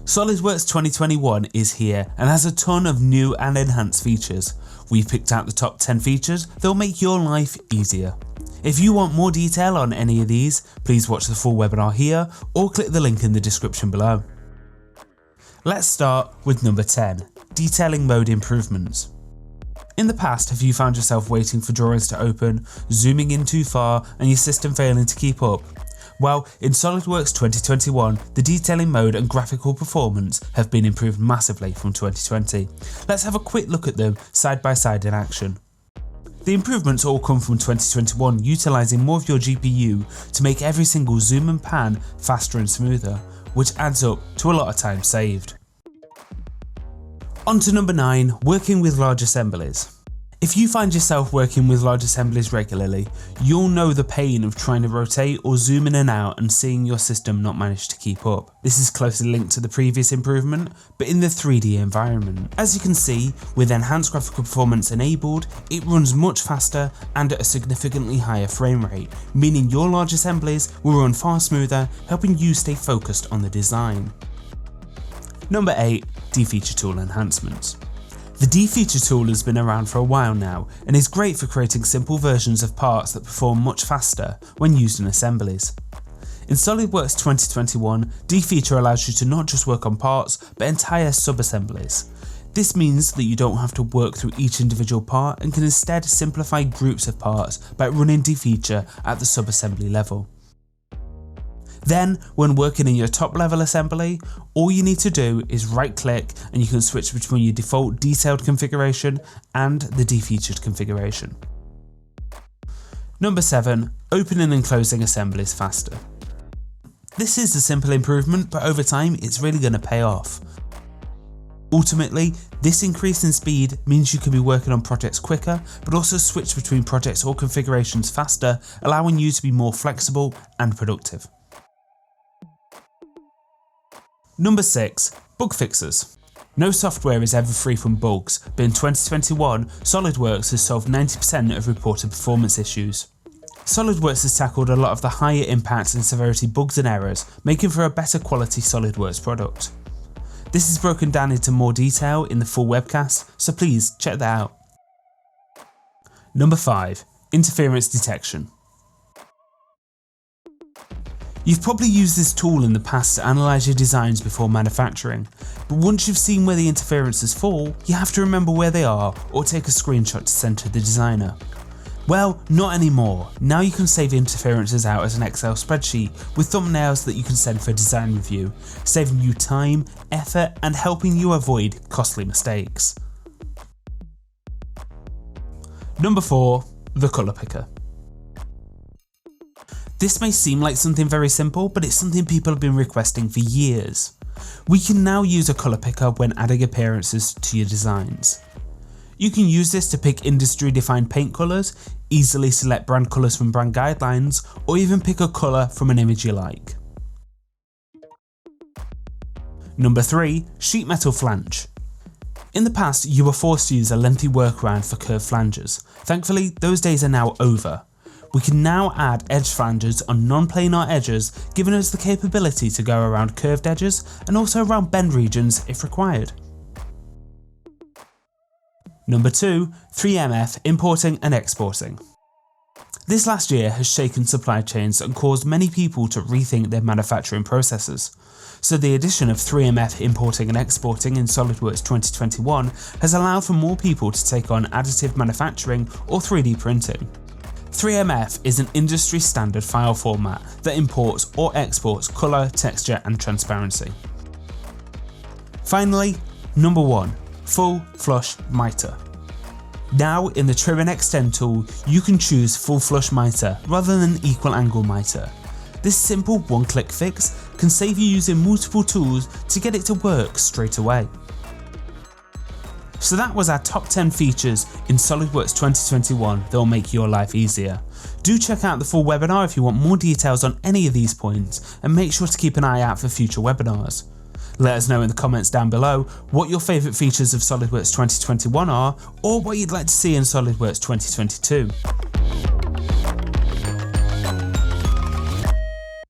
SolidWorks 2021 is here and has a ton of new and enhanced features. We've picked out the top 10 features that'll make your life easier. If you want more detail on any of these, please watch the full webinar here or click the link in the description below. Let's start with number 10, detailing mode improvements. In the past, have you found yourself waiting for drawings to open, zooming in too far and your system failing to keep up? Well, in SolidWorks 2021, the detailing mode and graphical performance have been improved massively from 2020. Let's have a quick look at them side by side in action. The improvements all come from 2021, utilising more of your GPU to make every single zoom and pan faster and smoother, which adds up to a lot of time saved. On to number 9, working with large assemblies. If you find yourself working with large assemblies regularly, you'll know the pain of trying to rotate or zoom in and out and seeing your system not manage to keep up. This is closely linked to the previous improvement, but in the 3D environment. As you can see, with enhanced graphical performance enabled, it runs much faster and at a significantly higher frame rate, meaning your large assemblies will run far smoother, helping you stay focused on the design. Number 8, DFeature tool enhancements. The DFeature tool has been around for a while now and is great for creating simple versions of parts that perform much faster when used in assemblies. In SolidWorks 2021, DFeature allows you to not just work on parts but entire sub-assemblies. This means that you don't have to work through each individual part and can instead simplify groups of parts by running DFeature at the sub-assembly level. Then, when working in your top level assembly, all you need to do is right click and you can switch between your default detailed configuration and the defeatured configuration. Number 7, opening and closing assemblies faster. This is a simple improvement, but over time it's really going to pay off. Ultimately, this increase in speed means you can be working on projects quicker, but also switch between projects or configurations faster, allowing you to be more flexible and productive. Number 6, bug fixes. No software is ever free from bugs, but in 2021, SolidWorks has solved 90% of reported performance issues. SolidWorks has tackled a lot of the higher impact and severity bugs and errors, making for a better quality SolidWorks product. This is broken down into more detail in the full webcast, so please check that out. Number 5, interference detection. You've probably used this tool in the past to analyse your designs before manufacturing, but once you've seen where the interferences fall, you have to remember where they are or take a screenshot to send to the designer. Well, not anymore. Now you can save interferences out as an Excel spreadsheet with thumbnails that you can send for design review, saving you time, effort and helping you avoid costly mistakes. Number 4, the colour picker. This may seem like something very simple, but it's something people have been requesting for years. We can now use a colour picker when adding appearances to your designs. You can use this to pick industry defined paint colours, easily select brand colours from brand guidelines, or even pick a colour from an image you like. Number 3, sheet metal flange. In the past, you were forced to use a lengthy workaround for curved flanges. Thankfully, those days are now over. We can now add edge flanges on non-planar edges, giving us the capability to go around curved edges and also around bend regions if required. Number 2, 3MF importing and exporting. This last year has shaken supply chains and caused many people to rethink their manufacturing processes. So the addition of 3MF importing and exporting in SolidWorks 2021 has allowed for more people to take on additive manufacturing or 3D printing. 3MF is an industry standard file format that imports or exports colour, texture and transparency. Finally, number 1, full flush miter. Now in the Trim and Extend tool, you can choose full flush miter rather than equal angle miter. This simple one-click fix can save you using multiple tools to get it to work straight away. So that was our top 10 features in SolidWorks 2021 that will make your life easier. Do check out the full webinar if you want more details on any of these points, and make sure to keep an eye out for future webinars. Let us know in the comments down below what your favourite features of SolidWorks 2021 are, or what you'd like to see in SolidWorks 2022.